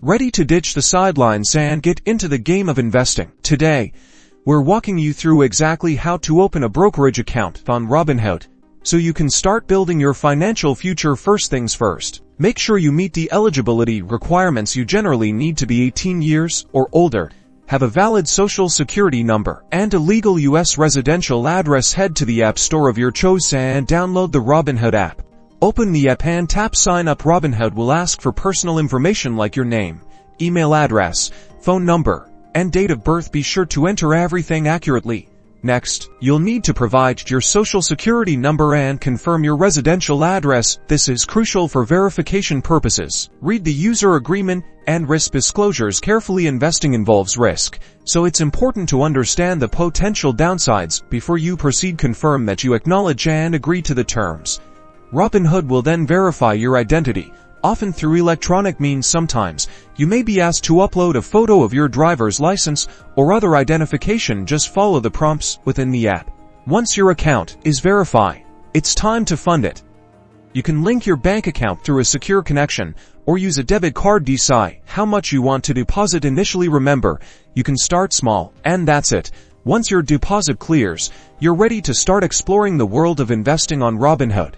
Ready to ditch the sidelines and get into the game of investing? Today, we're walking you through exactly how to open a brokerage account on Robinhood, so you can start building your financial future. First things first, make sure you meet the eligibility requirements. You generally need to be 18 years or older, have a valid social security number, and a legal U.S. residential address. Head to the App Store of your choice and download the Robinhood app. Open the app and tap Sign Up. Robinhood will ask for personal information like your name, email address, phone number, and date of birth. Be sure to enter everything accurately. Next, you'll need to provide your social security number and confirm your residential address. This is crucial for verification purposes. Read the user agreement and risk disclosures carefully. Investing involves risk, so it's important to understand the potential downsides before you proceed. Confirm that you acknowledge and agree to the terms. Robinhood will then verify your identity, often through electronic means. Sometimes, you may be asked to upload a photo of your driver's license or other identification. Just follow the prompts within the app. Once your account is verified, it's time to fund it. You can link your bank account through a secure connection or use a debit card. Decide how much you want to deposit initially. Remember, you can start small, and that's it. Once your deposit clears, you're ready to start exploring the world of investing on Robinhood.